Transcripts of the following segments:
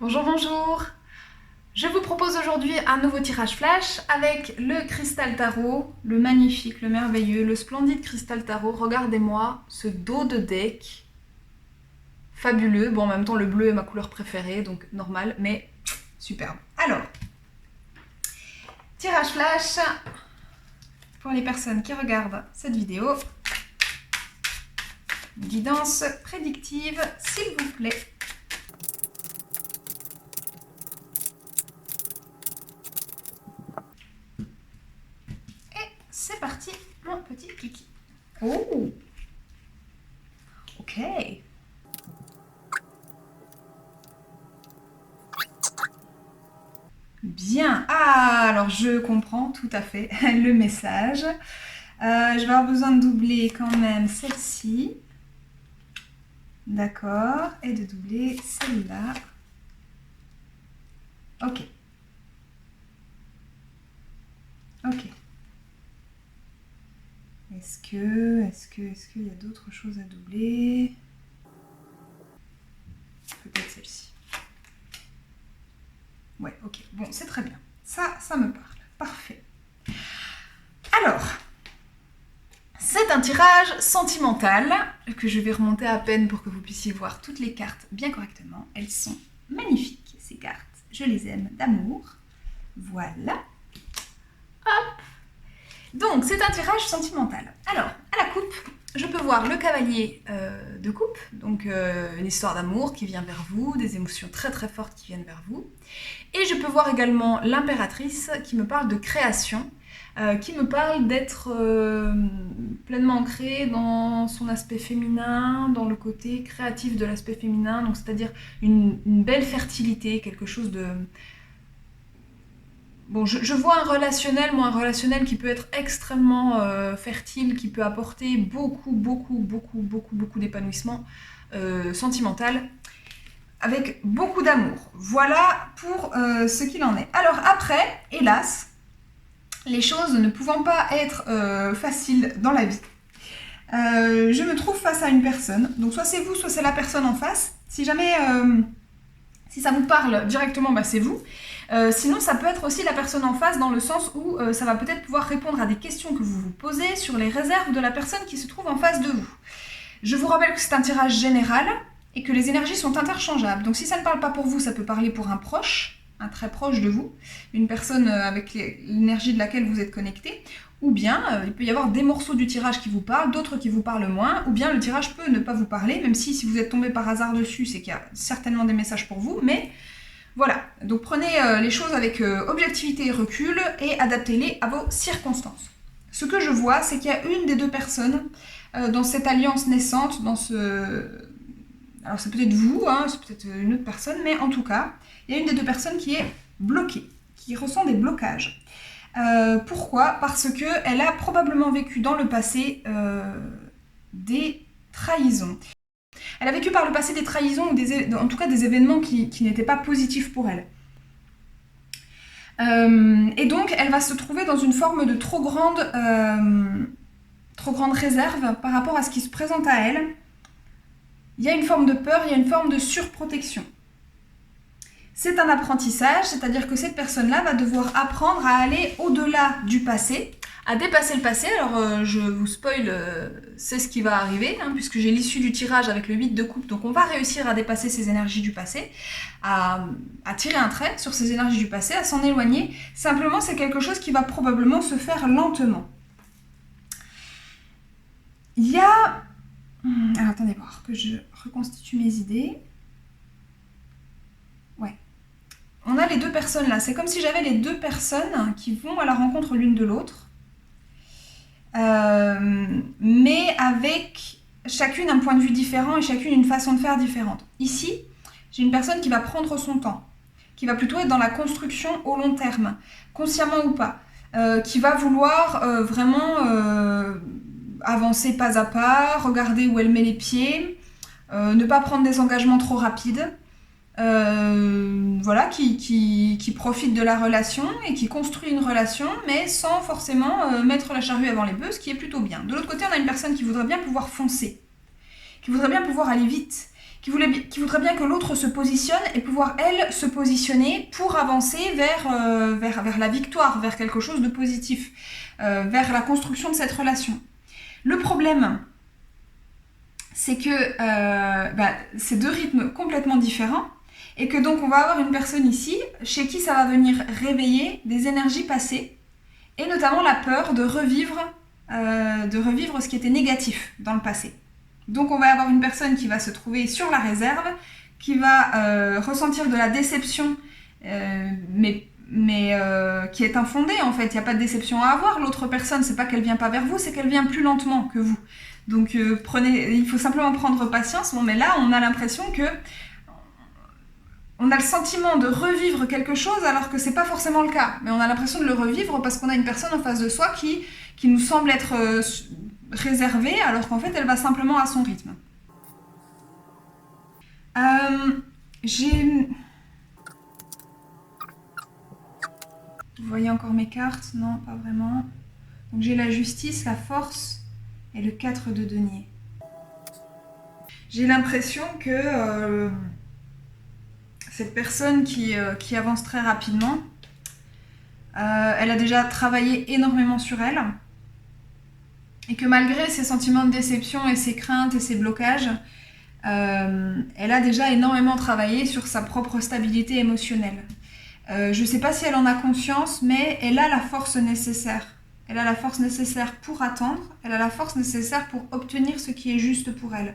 Bonjour, bonjour. Je vous propose aujourd'hui un nouveau tirage flash avec le cristal tarot, le magnifique, le merveilleux, le splendide cristal tarot. Regardez-moi ce dos de deck, fabuleux. Bon, en même temps, le bleu est ma couleur préférée, donc normal, mais superbe. Alors, tirage flash pour les personnes qui regardent cette vidéo. Guidance prédictive, s'il vous plaît. C'est parti, mon petit kiki. Oh, ok. Bien. Ah, alors je comprends tout à fait le message. Je vais avoir besoin de doubler quand même celle-ci. D'accord. Et de doubler celle-là. Ok. Ok. Est-ce qu'il y a d'autres choses à doubler? Peut-être celle-ci. Ouais, ok. Bon, c'est très bien. Ça me parle. Parfait. Alors, c'est un tirage sentimental que je vais remonter à peine pour que vous puissiez voir toutes les cartes bien correctement. Elles sont magnifiques, ces cartes. Je les aime d'amour. Voilà. Hop. Donc, c'est un tirage sentimental. Alors, à la coupe, je peux voir le cavalier de coupe, donc une histoire d'amour qui vient vers vous, des émotions très très fortes qui viennent vers vous. Et je peux voir également l'impératrice qui me parle de création, qui me parle d'être pleinement ancrée dans son aspect féminin, dans le côté créatif de l'aspect féminin, donc c'est-à-dire une belle fertilité, quelque chose de... Bon, je vois un relationnel qui peut être extrêmement fertile, qui peut apporter beaucoup d'épanouissement sentimental, avec beaucoup d'amour. Voilà pour ce qu'il en est. Alors après, hélas, les choses ne pouvant pas être faciles dans la vie, je me trouve face à une personne. Donc soit c'est vous, soit c'est la personne en face. Si jamais, si ça vous parle directement, bah, c'est vous. Sinon, ça peut être aussi la personne en face dans le sens où ça va peut-être pouvoir répondre à des questions que vous vous posez sur les réserves de la personne qui se trouve en face de vous. Je vous rappelle que c'est un tirage général et que les énergies sont interchangeables. Donc si ça ne parle pas pour vous, ça peut parler pour un proche, un très proche de vous, une personne avec l'énergie de laquelle vous êtes connecté, ou bien il peut y avoir des morceaux du tirage qui vous parlent, d'autres qui vous parlent moins, ou bien le tirage peut ne pas vous parler, même si vous êtes tombé par hasard dessus, c'est qu'il y a certainement des messages pour vous, mais voilà. Donc prenez les choses avec objectivité et recul et adaptez-les à vos circonstances. Ce que je vois, c'est qu'il y a une des deux personnes dans cette alliance naissante, dans ce... Alors c'est peut-être vous, hein, c'est peut-être une autre personne, mais en tout cas, il y a une des deux personnes qui est bloquée, qui ressent des blocages. Pourquoi? Parce qu'elle a probablement vécu dans le passé des trahisons. Elle a vécu par le passé des trahisons, ou en tout cas des événements qui n'étaient pas positifs pour elle. Et donc, elle va se trouver dans une forme de trop grande réserve par rapport à ce qui se présente à elle. Il y a une forme de peur, il y a une forme de surprotection. C'est un apprentissage, c'est-à-dire que cette personne-là va devoir apprendre à aller au-delà du passé, à dépasser le passé. Alors, je vous spoil, c'est ce qui va arriver, hein, puisque j'ai l'issue du tirage avec le 8 de coupe, donc on va réussir à dépasser ces énergies du passé, à tirer un trait sur ces énergies du passé, à s'en éloigner. Simplement, c'est quelque chose qui va probablement se faire lentement. Il y a... Alors, attendez voir que je reconstitue mes idées. Ouais. On a les deux personnes là. C'est comme si j'avais les deux personnes qui vont à la rencontre l'une de l'autre. Mais avec chacune un point de vue différent et chacune une façon de faire différente. Ici, j'ai une personne qui va prendre son temps, qui va plutôt être dans la construction au long terme, consciemment ou pas, qui va vouloir vraiment avancer pas à pas, regarder où elle met les pieds, ne pas prendre des engagements trop rapides. Voilà, qui profite de la relation et qui construit une relation, mais sans forcément mettre la charrue avant les bœufs, ce qui est plutôt bien. De l'autre côté, on a une personne qui voudrait bien pouvoir foncer, qui voudrait bien pouvoir aller vite, qui voudrait bien que l'autre se positionne et pouvoir, elle, se positionner pour avancer vers la victoire, vers quelque chose de positif, vers la construction de cette relation. Le problème, c'est que c'est deux rythmes complètement différents et que donc on va avoir une personne ici chez qui ça va venir réveiller des énergies passées et notamment la peur de revivre ce qui était négatif dans le passé. Donc on va avoir une personne qui va se trouver sur la réserve, qui va ressentir de la déception, mais qui est infondée en fait. Il n'y a pas de déception à avoir. L'autre personne, c'est pas qu'elle vient pas vers vous, c'est qu'elle vient plus lentement que vous. Donc il faut simplement prendre patience. Bon, mais là, on a l'impression que on a le sentiment de revivre quelque chose alors que c'est pas forcément le cas. Mais on a l'impression de le revivre parce qu'on a une personne en face de soi qui nous semble être réservée alors qu'en fait elle va simplement à son rythme. Vous voyez encore mes cartes? Non, pas vraiment. Donc j'ai la justice, la force et le 4 de denier. J'ai l'impression que cette personne qui avance très rapidement, elle a déjà travaillé énormément sur elle et que malgré ses sentiments de déception et ses craintes et ses blocages, elle a déjà énormément travaillé sur sa propre stabilité émotionnelle. Je ne sais pas si elle en a conscience, mais elle a la force nécessaire. Elle a la force nécessaire pour attendre, elle a la force nécessaire pour obtenir ce qui est juste pour elle.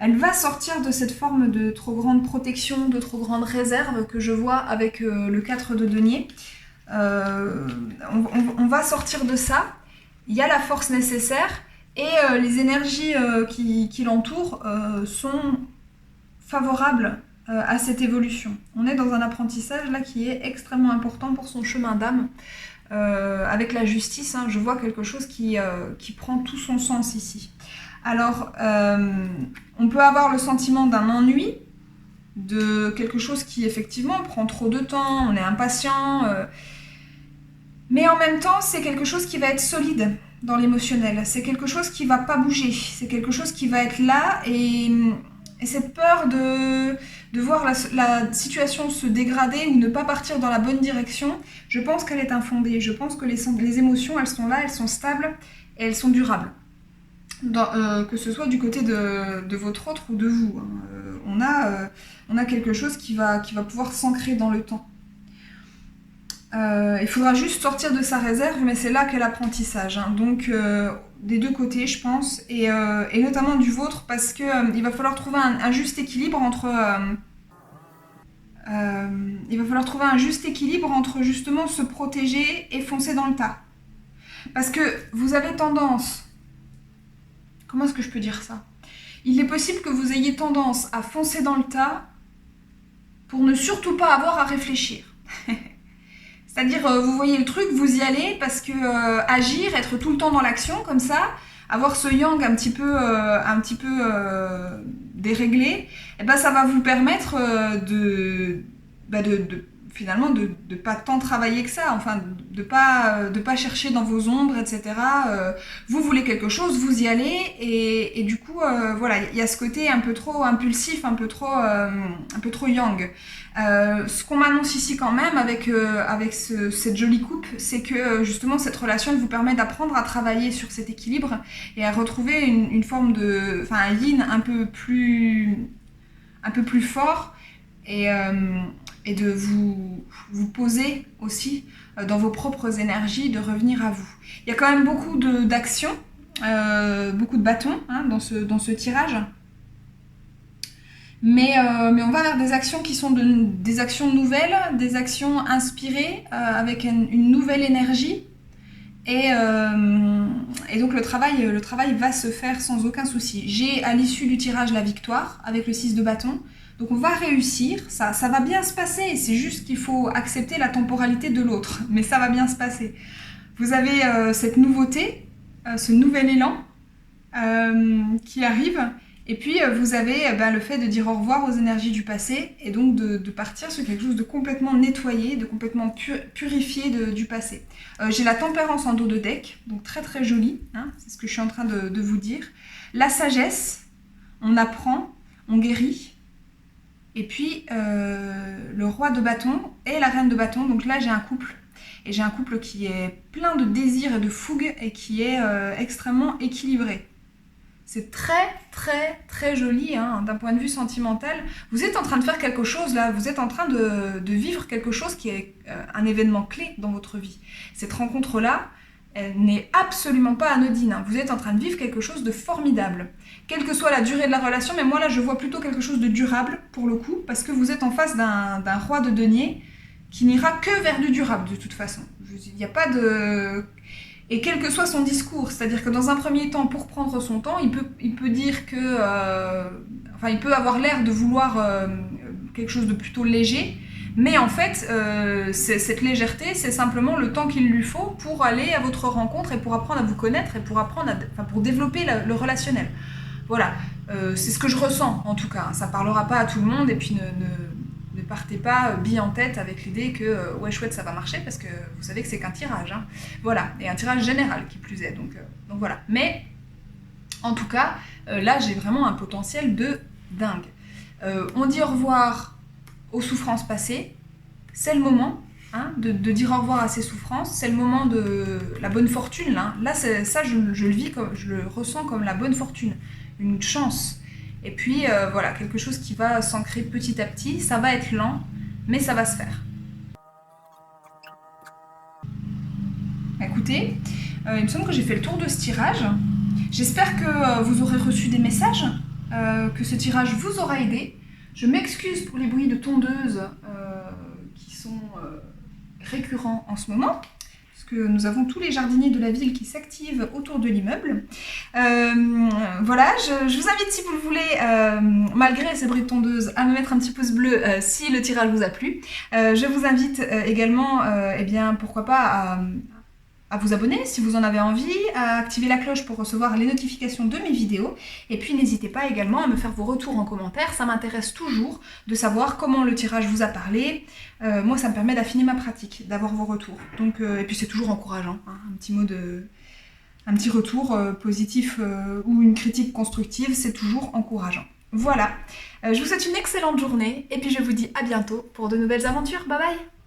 Elle va sortir de cette forme de trop grande protection, de trop grande réserve que je vois avec le 4 de denier. On va sortir de ça. Il y a la force nécessaire et les énergies qui l'entourent sont favorables à cette évolution. On est dans un apprentissage là qui est extrêmement important pour son chemin d'âme. Avec la justice, hein, je vois quelque chose qui prend tout son sens ici. Alors, on peut avoir le sentiment d'un ennui, de quelque chose qui effectivement prend trop de temps, on est impatient, mais en même temps, c'est quelque chose qui va être solide dans l'émotionnel, c'est quelque chose qui va pas bouger, c'est quelque chose qui va être là et cette peur de voir la situation se dégrader ou ne pas partir dans la bonne direction, je pense qu'elle est infondée, je pense que les émotions, elles sont là, elles sont stables et elles sont durables. Que ce soit du côté de votre autre ou de vous. Hein. On a quelque chose qui va pouvoir s'ancrer dans le temps. Il faudra juste sortir de sa réserve, mais c'est là qu'est l'apprentissage. Hein. Donc, des deux côtés, je pense, et notamment du vôtre, parce qu'il va falloir trouver un juste équilibre entre... il va falloir trouver un juste équilibre entre justement se protéger et foncer dans le tas. Parce que vous avez tendance... Comment est-ce que je peux dire ça? Il est possible que vous ayez tendance à foncer dans le tas pour ne surtout pas avoir à réfléchir. C'est-à-dire, vous voyez le truc, vous y allez parce que agir, être tout le temps dans l'action comme ça, avoir ce yang un petit peu déréglé, et ben ça va vous permettre finalement de pas tant travailler que ça, enfin de pas chercher dans vos ombres, etc. Vous voulez quelque chose, vous y allez et du coup voilà, il y a ce côté un peu trop impulsif, un peu trop yang. Ce qu'on m'annonce ici quand même avec cette jolie coupe, c'est que justement cette relation vous permet d'apprendre à travailler sur cet équilibre et à retrouver une forme un yin un peu plus fort et de vous poser aussi dans vos propres énergies, de revenir à vous. Il y a quand même beaucoup d'actions, beaucoup de bâtons hein, dans ce tirage. Mais on va vers des actions qui sont des actions nouvelles, des actions inspirées, avec une nouvelle énergie. Et donc le travail va se faire sans aucun souci. J'ai à l'issue du tirage la victoire avec le 6 de bâton. Donc on va réussir, ça va bien se passer, c'est juste qu'il faut accepter la temporalité de l'autre, mais ça va bien se passer. Vous avez cette nouveauté, ce nouvel élan qui arrive, et puis vous avez le fait de dire au revoir aux énergies du passé, et donc de partir sur quelque chose de complètement nettoyé, de complètement purifié du passé. J'ai la tempérance en dos de deck, donc très très jolie, hein, c'est ce que je suis en train de vous dire. La sagesse, on apprend. on guérit. Et puis le roi de bâton et la reine de bâton. Donc là, j'ai un couple. Et j'ai un couple qui est plein de désir et de fougue et qui est extrêmement équilibré. C'est très très très joli hein, d'un point de vue sentimental. Vous êtes en train de faire quelque chose là, vous êtes en train de vivre quelque chose qui est un événement clé dans votre vie. Cette rencontre-là, elle n'est absolument pas anodine. Hein. Vous êtes en train de vivre quelque chose de formidable. Quelle que soit la durée de la relation, mais moi là je vois plutôt quelque chose de durable pour le coup, parce que vous êtes en face d'un roi de denier qui n'ira que vers du durable de toute façon. Il n'y a pas de... Et quel que soit son discours, c'est-à-dire que dans un premier temps, pour prendre son temps, il peut dire que... enfin, il peut avoir l'air de vouloir quelque chose de plutôt léger, mais en fait, cette légèreté, c'est simplement le temps qu'il lui faut pour aller à votre rencontre et pour apprendre à vous connaître et pour, pour développer le relationnel. Voilà, c'est ce que je ressens en tout cas. Ça ne parlera pas à tout le monde et puis ne partez pas bille en tête avec l'idée que ouais chouette ça va marcher parce que vous savez que c'est qu'un tirage. Hein. Voilà, et un tirage général qui plus est. Donc voilà. Mais en tout cas, là j'ai vraiment un potentiel de dingue. On dit au revoir aux souffrances passées. C'est le moment hein, de dire au revoir à ces souffrances. C'est le moment de la bonne fortune. Là ça je le vis, je le ressens comme la bonne fortune, une chance. Et puis voilà, quelque chose qui va s'ancrer petit à petit. Ça va être lent, mais ça va se faire. Écoutez, il me semble que j'ai fait le tour de ce tirage. J'espère que vous aurez reçu des messages, que ce tirage vous aura aidé. Je m'excuse pour les bruits de tondeuse qui sont récurrents en ce moment. Que nous avons tous les jardiniers de la ville qui s'activent autour de l'immeuble. Voilà, je vous invite si vous le voulez, malgré ces bruits de tondeuse, à me mettre un petit pouce bleu si le tirage vous a plu. Je vous invite également, eh bien, pourquoi pas, à vous abonner si vous en avez envie, à activer la cloche pour recevoir les notifications de mes vidéos. Et puis n'hésitez pas également à me faire vos retours en commentaire, ça m'intéresse toujours de savoir comment le tirage vous a parlé. Moi ça me permet d'affiner ma pratique, d'avoir vos retours. Donc, et puis c'est toujours encourageant, hein, un petit retour positif ou une critique constructive, c'est toujours encourageant. Voilà, je vous souhaite une excellente journée et puis je vous dis à bientôt pour de nouvelles aventures. Bye bye!